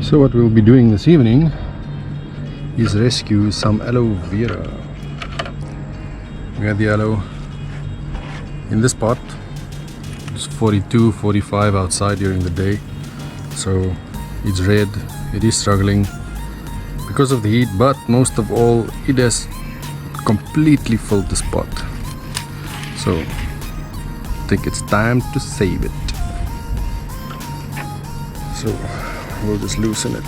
So what we'll be doing this evening is rescue some aloe vera. We have the aloe in this pot. It's 42, 45 outside during the day, so it's red. It is struggling because of the heat, but most of all it has completely filled this pot. So I think it's time to save it. So we'll just loosen it.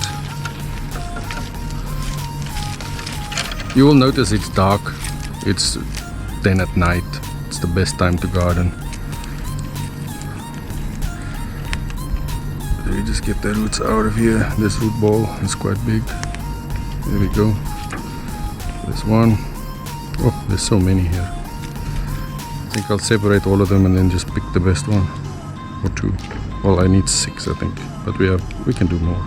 You will notice it's dark. It's 10 at night. It's the best time to garden. So you just get the roots out of here. This root ball is quite big. There we go. This one. Oh, there's so many here. I think I'll separate all of them and then just pick the best one or two. Well, I need 6, I think, but we can do more.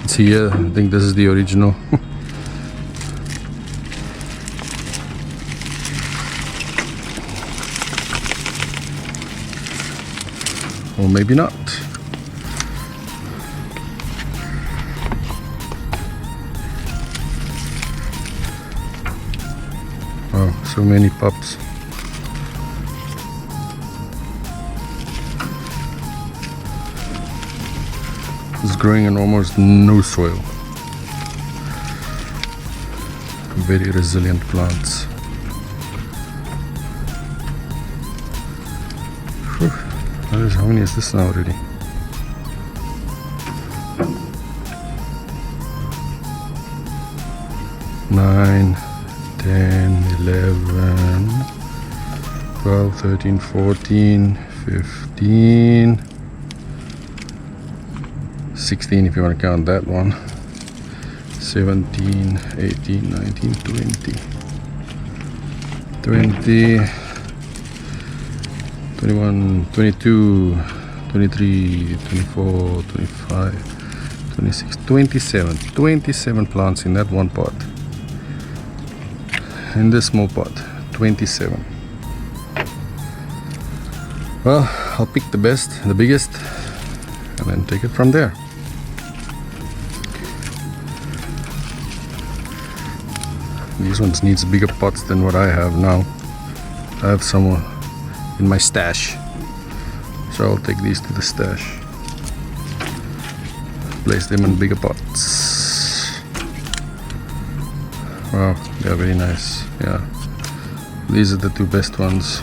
See here, I think this is the original. Or maybe not. Oh, so many pups. It's growing in almost no soil. Very resilient plants. Whew. How many is this now already? Nine, 10, 11, 12, 13, 14, 15, 16 if you want to count that one, 17, 18, 19, 20, 21, 22, 23, 24, 25, 26, 27 plants in that one pot. In this small pot, 27. Well, I'll pick the best, the biggest, and then take it from there. These ones needs bigger pots than what I have now. I have some in my stash, so I'll take these to the stash. Place them in bigger pots. Wow, they are very nice. Yeah, these are the two best ones.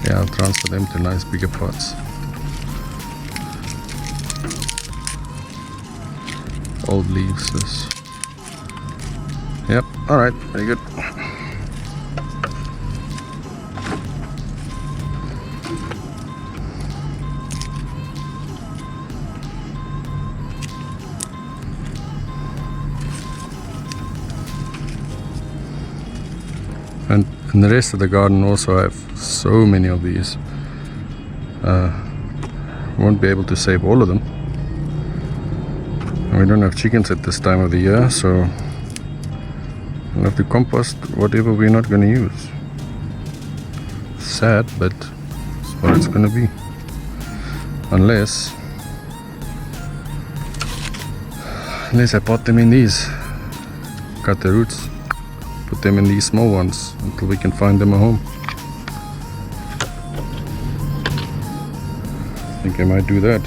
Yeah, I'll transfer them to nice bigger pots. Old leaves. This. Yep. All right. Very good. And the rest of the garden also have so many of these. Won't be able to save all of them. And we don't have chickens at this time of the year, so we'll have to compost whatever we're not going to use. Sad, but it's what it's going to be. Unless I pot them in these. Cut the roots. Put them in these small ones until we can find them a home. I think I might do that.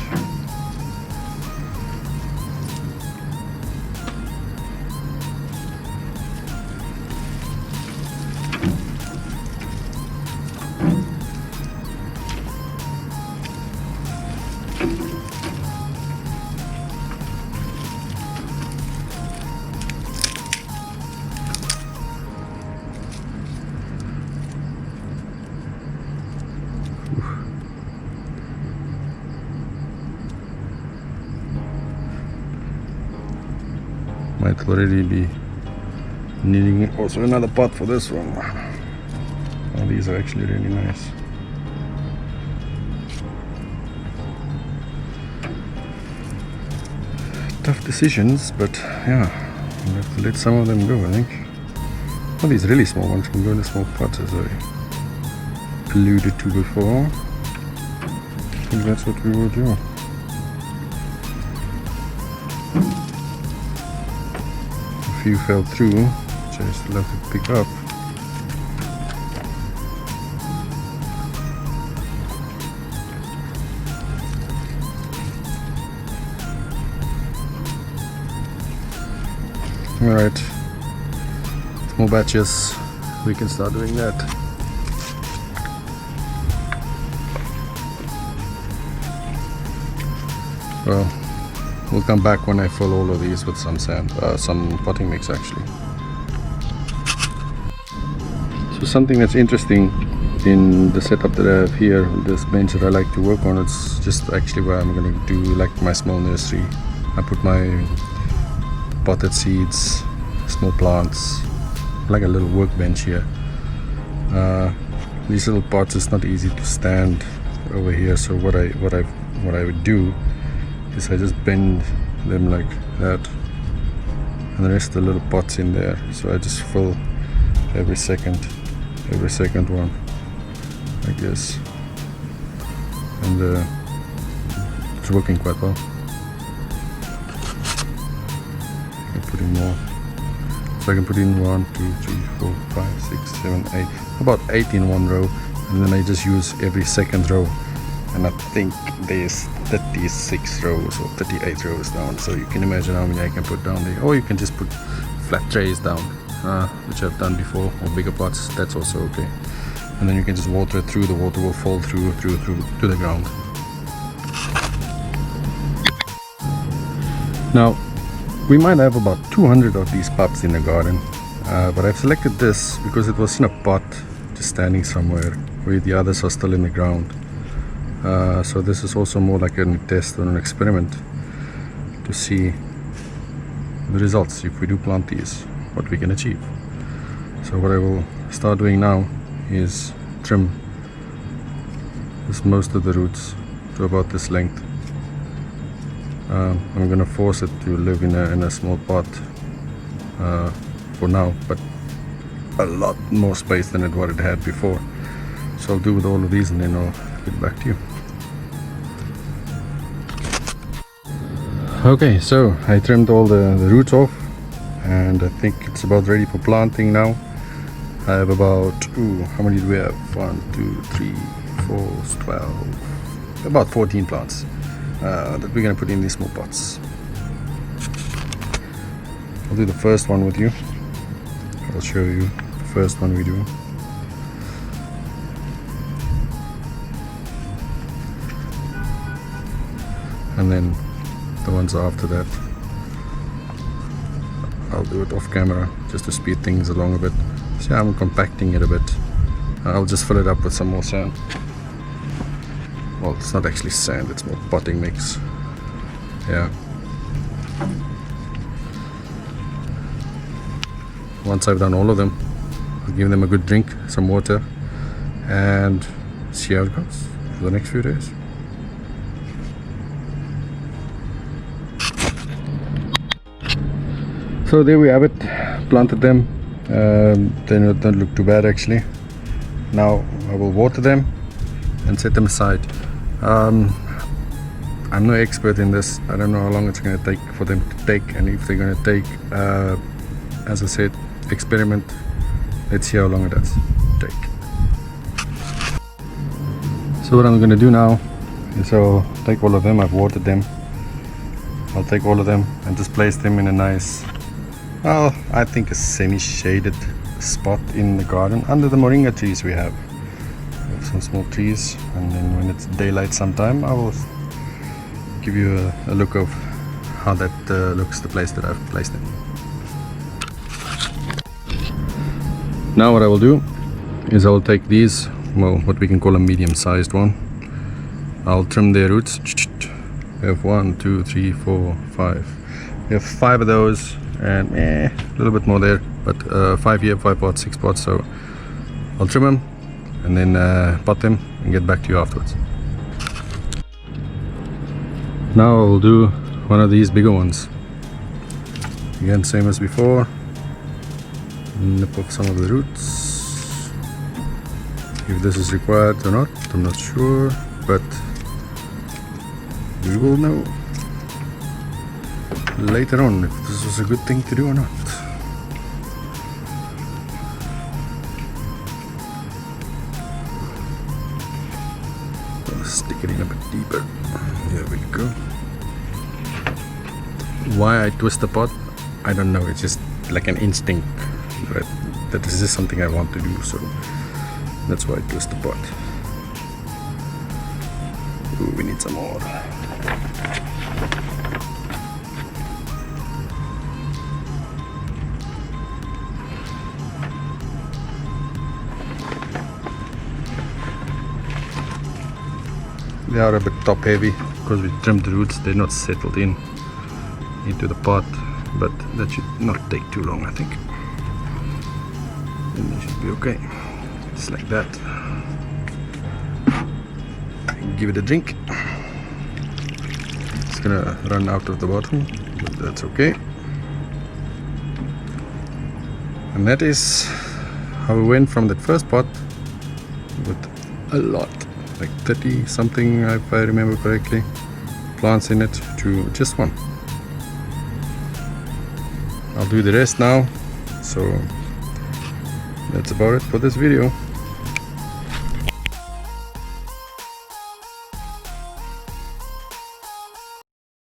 Might already be Needing also another pot for this one. Oh, these are actually really nice. Tough decisions, but yeah, we'll have to let some of them go, I think. Well, these really small ones can go in the small pots, as I alluded to before. I think that's what we will do. A few fell through, which I still have to pick up. Alright, more batches, we can start doing that. Well, we'll come back when I fill all of these with some sand, some potting mix actually. So something that's interesting in the setup that I have here, this bench that I like to work on, it's just actually where I'm going to do like my small nursery. I put my potted seeds, small plants, like a little workbench here. These little pots, it's not easy to stand over here, so what I would do is I just bend them like that, and the rest of the little pots in there, so I just fill every second one like this, and it's working quite well. Put in more, so I can put in 1, 2, 3, 4, 5, 6, 7, 8, about 8 in one row, and then I just use every second row, and I think there's 36 rows or 38 rows down, so you can imagine how many I can put down there. Or you can just put flat trays down, which I've done before, or bigger pots, that's also okay. And then you can just water it through, the water will fall through to the ground. Now we might have about 200 of these pups in the garden, but I've selected this because it was in a pot just standing somewhere where the others are still in the ground. So this is also more like a test or an experiment to see the results if we do plant these, what we can achieve. So what I will start doing now is trim most of the roots to about this length. I'm going to force it to live in a small pot for now, but a lot more space than what it had before. So I'll do with all of these and then I'll get back to you. Okay, so I trimmed all the roots off, and I think it's about ready for planting now. I have about, how many do we have? 1, 2, 3, 4, 12, about 14 plants that we're going to put in these small pots. I'll do the first one with you. I'll show you the first one we do. And then the ones after that, I'll do it off camera just to speed things along a bit. See, I'm compacting it a bit. I'll just fill it up with some more sand. Well, it's not actually sand, it's more potting mix. Yeah. Once I've done all of them, I'll give them a good drink, some water, and see how it goes for the next few days. So there we have it, planted them. They don't look too bad actually. Now I will water them and set them aside. I'm no expert in this. I don't know how long it's going to take for them to take, and if they're going to take. As I said, experiment. Let's see how long it does take. So what I'm going to do now is I'll take all of them. I've watered them. I'll take all of them and just place them in a nice, well, I think a semi-shaded spot in the garden under the moringa trees we have. We have some small trees, and then when it's daylight sometime I will give you a look of how that looks, the place that I've placed it. Now what I will do is I will take these, well, what we can call a medium-sized one. I'll trim their roots. We have 1, 2, 3, 4, 5. We have 5 of those, and a little bit more there. but 5 here, 5 pots, 6 pots. So I'll trim them and then pot them and get back to you afterwards. Now I'll do one of these bigger ones. Again, same as before. Nip off some of the roots. If this is required or not, I'm not sure, but we will know later on if this was a good thing to do or not. I'll stick it in a bit deeper. There we go. Why I twist the pot, I don't know. It's just like an instinct that this is something I want to do, so that's why I twist the pot. Ooh, we need some more. They are a bit top heavy because we trimmed the roots. They're not settled into the pot, but that should not take too long, I think. And they should be okay. Just like that. Give it a drink. It's gonna run out of the bottom, but that's okay. And that is how we went from that first pot with a lot, like 30 something if I remember correctly, plants in it, to just one. I'll do the rest now, so that's about it for this video.